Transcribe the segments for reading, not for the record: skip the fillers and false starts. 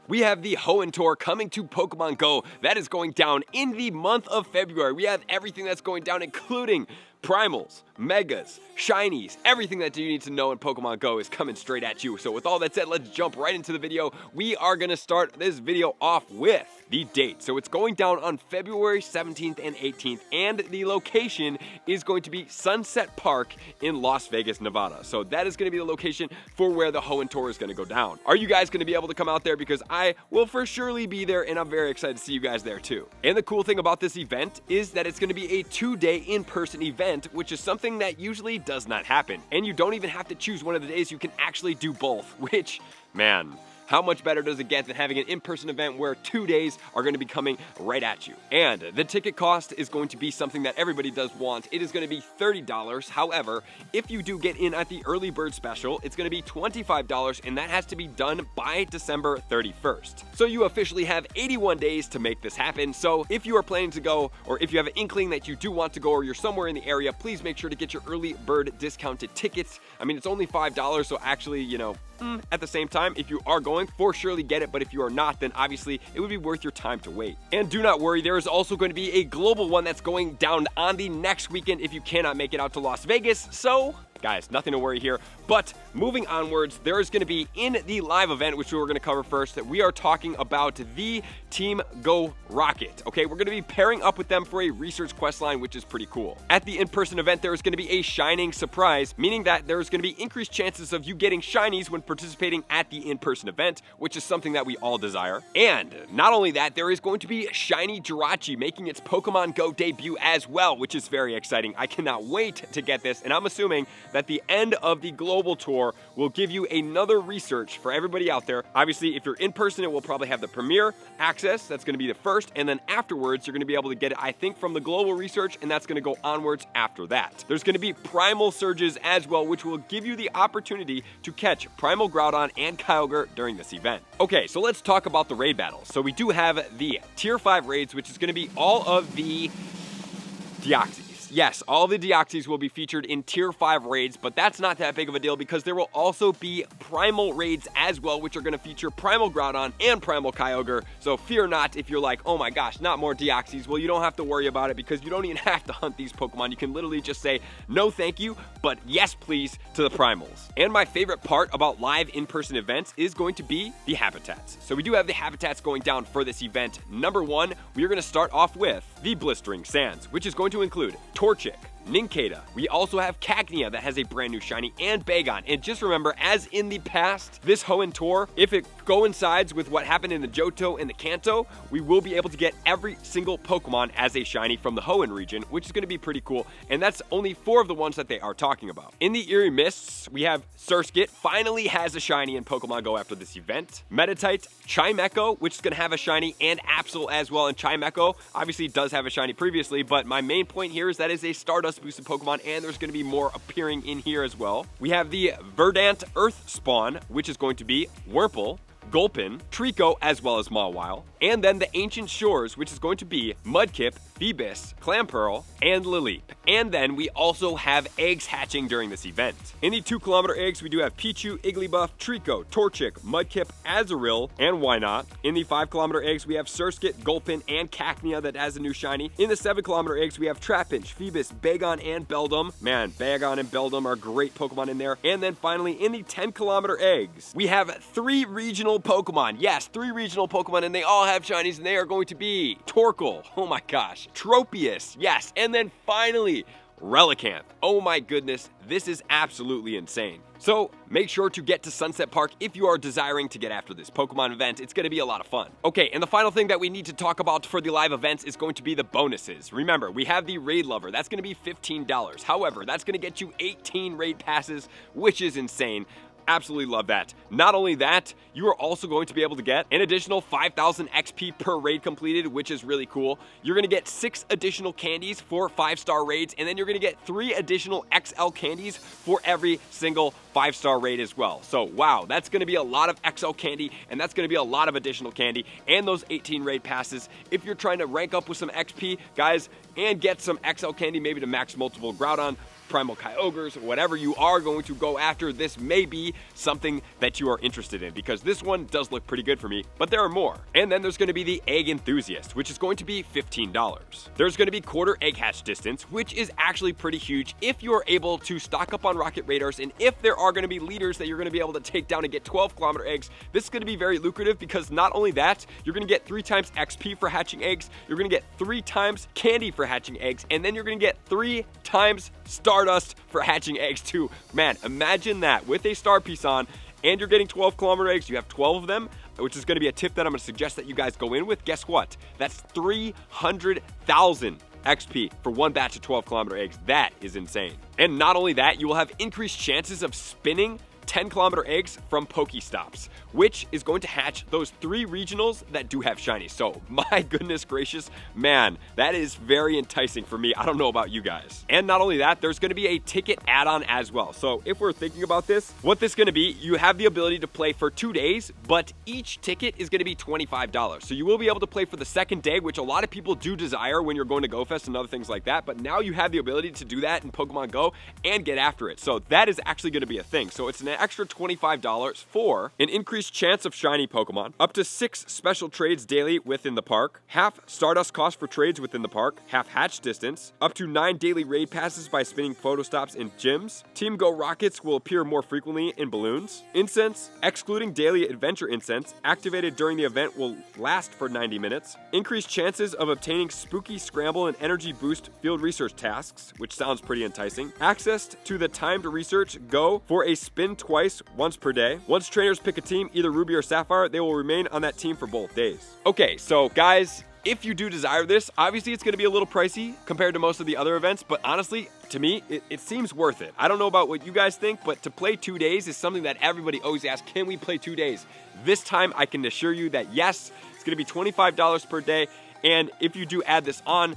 We have the Hoenn Tour coming to Pokemon Go. That is going down in the month of February. We have everything that's going down, including Primals, Megas, Shinies, everything that you need to know in Pokemon Go is coming straight at you. So with all that said, let's jump right into the video. We are going to start this video off with the date. So it's going down on February 17th and 18th, and the location is going to be Sunset Park in Las Vegas, Nevada. So that is going to be the location for where the Hoenn Tour is going to go down. Are you guys going to be able to come out there? Because I will for surely be there, and I'm very excited to see you guys there too. And the cool thing about this event is that it's going to be a 2-day in-person event, which is something that usually does not happen. And you don't even have to choose one of the days. You can actually do both, which, man, how much better does it get than having an in-person event where 2 days are going to be coming right at you? And the ticket cost is going to be something that everybody does want. It is going to be $30. However, if you do get in at the early bird special, it's going to be $25, and that has to be done by December 31st. So you officially have 81 days to make this happen. So if you are planning to go, or if you have an inkling that you do want to go, or you're somewhere in the area, please make sure to get your early bird discounted tickets. I mean, it's only $5, so actually, you know, at the same time, if you are going, for surely get it, but if you are not, then obviously it would be worth your time to wait. And do not worry, there is also going to be a global one that's going down on the next weekend if you cannot make it out to Las Vegas. So guys, nothing to worry here. But moving onwards, there is going to be in the live event, which we're going to cover first, that we are talking about the Team Go Rocket. Okay, we're going to be pairing up with them for a research quest line, which is pretty cool. At the in-person event, there is going to be a shining surprise, meaning that there's going to be increased chances of you getting shinies when participating at the in-person event, which is something that we all desire. And not only that, there is going to be shiny Jirachi making its Pokemon Go debut as well, which is very exciting. I cannot wait to get this, and I'm assuming that the end of the global tour will give you another research for everybody out there. Obviously, if you're in person, it will probably have the premier access. That's going to be the first, and then afterwards, you're going to be able to get it, I think, from the global research, and that's going to go onwards after that. There's going to be Primal surges as well, which will give you the opportunity to catch Primal Groudon and Kyogre during this event. Okay, so let's talk about the raid battles. So we do have the Tier 5 raids, which is going to be all of the Deoxys. Yes, all the Deoxys will be featured in Tier 5 raids, but that's not that big of a deal because there will also be Primal raids as well, which are going to feature Primal Groudon and Primal Kyogre. So fear not if you're like, oh my gosh, not more Deoxys. Well, you don't have to worry about it because you don't even have to hunt these Pokemon. You can literally just say, no thank you, but yes please to the Primals. And my favorite part about live in-person events is going to be the habitats. So we do have the habitats going down for this event. Number one, we are going to start off with the Blistering Sands, which is going to include Torchic, Nincada. We also have Cacnea that has a brand new shiny, and Bagon. And just remember, as in the past, this Hoenn Tour, if it coincides with what happened in the Johto and the Kanto, we will be able to get every single Pokemon as a shiny from the Hoenn region, which is going to be pretty cool. And that's only 4 of the ones that they are talking about. In the Eerie Mists, we have Surskit finally has a shiny in Pokemon Go after this event. Meditite, Chimecho, which is going to have a shiny, and Absol as well. And Chimecho obviously does have a shiny previously, but my main point here is that is a Stardust boosted Pokemon, and there's going to be more appearing in here as well. We have the Verdant Earth Spawn, which is going to be Wurmple, Gulpin, Trico, as well as Mawile. And then the Ancient Shores, which is going to be Mudkip, Phoebus, Clamperl, and Lileep. And then we also have eggs hatching during this event. In the 2-kilometer eggs, we do have Pichu, Igglybuff, Trico, Torchic, Mudkip, Azurill, and Wynot. In the 5-kilometer eggs, we have Surskit, Gulpin, and Cacnea that has a new shiny. In the 7-kilometer eggs, we have Trapinch, Phoebus, Bagon, and Beldum. Man, Bagon and Beldum are great Pokemon in there. And then finally, in the 10-kilometer eggs, we have 3 regional Pokemon. Yes, 3 regional Pokemon, and they all have shinies, and they are going to be Torkoal, oh my gosh, Tropius, yes, and then finally, Relicanth. Oh my goodness, this is absolutely insane. So make sure to get to Sunset Park if you are desiring to get after this Pokemon event. It's going to be a lot of fun. Okay, and the final thing that we need to talk about for the live events is going to be the bonuses. Remember, we have the Raid Lover. That's going to be $15. However, that's going to get you 18 raid passes, which is insane. Absolutely love that. Not only that, you are also going to be able to get an additional 5,000 XP per raid completed, which is really cool. You're going to get 6 additional candies for 5-star raids, and then you're going to get 3 additional XL candies for every single 5-star raid as well. So wow, that's going to be a lot of XL candy, and that's going to be a lot of additional candy, and those 18 raid passes. If you're trying to rank up with some XP, guys, and get some XL candy, maybe to max multiple Groudon, Primal Kyogres, whatever you are going to go after, this may be something that you are interested in, because this one does look pretty good for me, but there are more. And then there's going to be the Egg Enthusiast, which is going to be $15. There's going to be quarter egg hatch distance, which is actually pretty huge if you are able to stock up on rocket radars, and if there are going to be leaders that you're going to be able to take down and get 12-kilometer eggs. This is going to be very lucrative, because not only that, you're going to get 3 times XP for hatching eggs, you're going to get 3 times candy for hatching eggs, and then you're going to get 3 times Stardust for hatching eggs too. Man, imagine that with a star piece on, and you're getting 12-kilometer eggs. You have 12 of them, which is going to be a tip that I'm going to suggest that you guys go in with. Guess what? That's 300,000 XP for one batch of 12-kilometer eggs. That is insane. And not only that, you will have increased chances of spinning 10-kilometer eggs from Pokestops, which is going to hatch those 3 regionals that do have shinies. So my goodness gracious, man, that is very enticing for me. I don't know about you guys. And not only that, there's going to be a ticket add-on as well. So if we're thinking about this, what this is going to be, you have the ability to play for 2 days, but each ticket is going to be $25. So you will be able to play for the second day, which a lot of people do desire when you're going to GoFest and other things like that. But now you have the ability to do that in Pokemon Go and get after it. So that is actually going to be a thing. So it's an extra $25 for an increased chance of shiny Pokemon, up to 6 special trades daily within the park, half Stardust cost for trades within the park, half hatch distance, up to 9 daily raid passes by spinning photo stops in gyms, Team Go rockets will appear more frequently in balloons, incense, excluding daily adventure incense, activated during the event will last for 90 minutes, increased chances of obtaining spooky scramble and energy boost field research tasks, which sounds pretty enticing, access to the timed research Go for a spin twice once per day. Once trainers pick a team, either Ruby or Sapphire, they will remain on that team for both days. Okay, so guys, if you do desire this, obviously it's going to be a little pricey compared to most of the other events, but honestly, to me, it seems worth it. I don't know about what you guys think, but to play 2 days is something that everybody always asks, can we play 2 days? This time, I can assure you that yes, it's going to be $25 per day, and if you do add this on,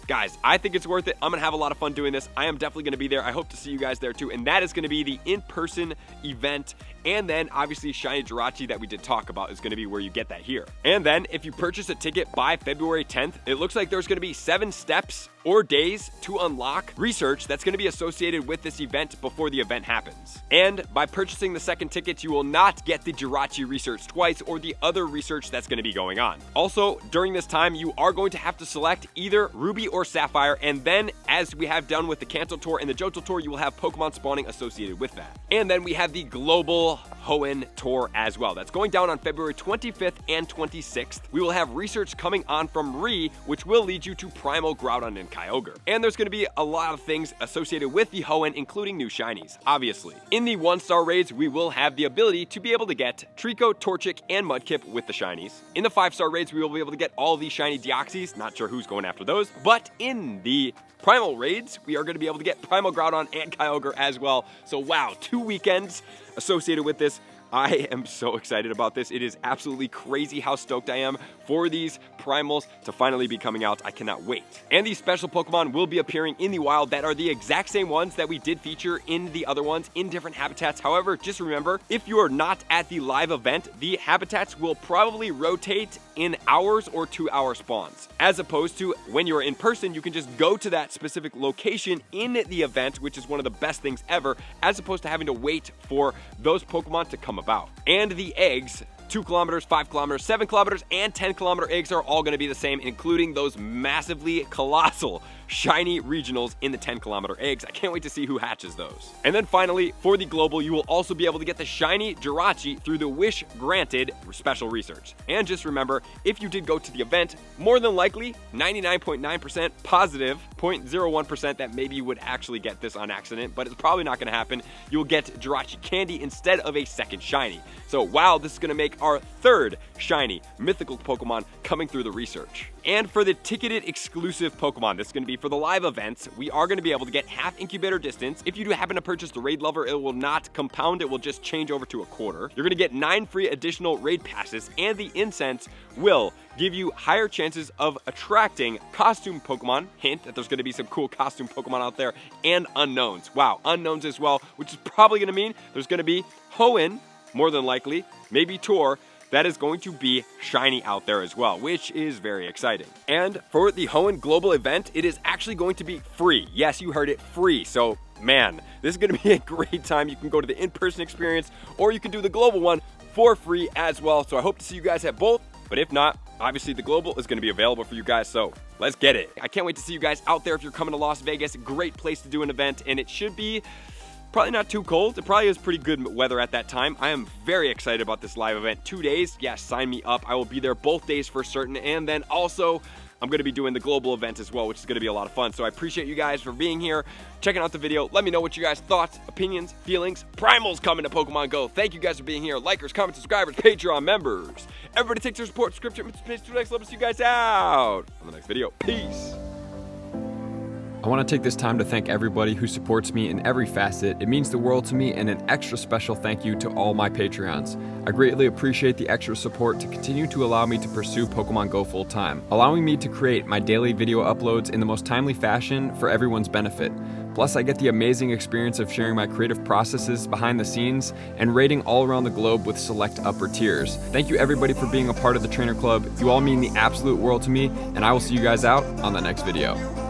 guys, I think it's worth it. I'm going to have a lot of fun doing this. I am definitely going to be there. I hope to see you guys there too. And that is going to be the in-person event. And then obviously Shiny Jirachi that we did talk about is going to be where you get that here. And then if you purchase a ticket by February 10th, it looks like there's going to be 7 steps or days to unlock research that's going to be associated with this event before the event happens. And by purchasing the second ticket, you will not get the Jirachi research twice or the other research that's going to be going on. Also, during this time, you are going to have to select either Ruby or Sapphire, and then as we have done with the Kanto Tour and the Johto Tour, you will have Pokemon spawning associated with that. And then we have the global Hoenn Tour as well. That's going down on February 25th and 26th. We will have research coming on from Re, which will lead you to Primal, Groudon, and Kyogre. And there's going to be a lot of things associated with the Hoenn, including new shinies, obviously. In the 1-star raids, we will have the ability to be able to get Trico, Torchic, and Mudkip with the shinies. In the 5-star raids, we will be able to get all the shiny Deoxys. Not sure who's going after those, but in the Primal raids, we are going to be able to get Primal, Groudon, and Kyogre as well. So wow, 2 weekends associated with this. I am so excited about this. It is absolutely crazy how stoked I am for these Primals to finally be coming out. I cannot wait. And these special Pokemon will be appearing in the wild that are the exact same ones that we did feature in the other ones in different habitats. However, just remember, if you are not at the live event, the habitats will probably rotate in hours or 2-hour spawns. As opposed to when you're in person, you can just go to that specific location in the event, which is one of the best things ever, as opposed to having to wait for those Pokemon to come about. And the eggs, 2 kilometers, 5 kilometers, 7 kilometers, and 10-kilometer eggs are all going to be the same, including those massively colossal shiny regionals in the 10-kilometer eggs. I can't wait to see who hatches those. And then finally, for the global, you will also be able to get the shiny Jirachi through the Wish Granted special research. And just remember, if you did go to the event, more than likely, 99.9% positive, 0.01% that maybe you would actually get this on accident, but it's probably not going to happen. You'll get Jirachi Candy instead of a second shiny. So wow, this is going to make our 3rd shiny mythical Pokemon coming through the research. And for the ticketed exclusive Pokemon, this is going to be for the live events, we are going to be able to get half incubator distance. If you do happen to purchase the Raid Lover, it will not compound, it will just change over to a quarter. You're going to get 9 free additional raid passes, and the incense will give you higher chances of attracting costume Pokemon. Hint that there's going to be some cool costume Pokemon out there, and unknowns. Wow, unknowns as well, which is probably going to mean there's going to be Hoenn, more than likely, maybe Tour, that is going to be shiny out there as well, which is very exciting. And for the Hoenn Global event, it is actually going to be free. Yes, you heard it, free. So man, this is going to be a great time. You can go to the in-person experience, or you can do the global one for free as well. So I hope to see you guys at both, but if not, obviously the global is going to be available for you guys, so let's get it. I can't wait to see you guys out there if you're coming to Las Vegas. Great place to do an event, and it should be probably not too cold. It probably is pretty good weather at that time. I am very excited about this live event. 2 days, yes, sign me up. I will be there both days for certain, and then also I'm going to be doing the global event as well, which is going to be a lot of fun. So I appreciate you guys for being here, checking out the video. Let me know what you guys' thoughts, opinions, feelings. Primal's coming to Pokemon Go. Thank you guys for being here. Likers, comments, subscribers, Patreon members. Everybody take their support, subscription, space to the next level. See you guys out on the next video. Peace. I want to take this time to thank everybody who supports me in every facet. It means the world to me, and an extra special thank you to all my Patreons. I greatly appreciate the extra support to continue to allow me to pursue Pokemon Go full time, allowing me to create my daily video uploads in the most timely fashion for everyone's benefit. Plus, I get the amazing experience of sharing my creative processes behind the scenes and raiding all around the globe with select upper tiers. Thank you everybody for being a part of the Trainer Club. You all mean the absolute world to me, and I will see you guys out on the next video.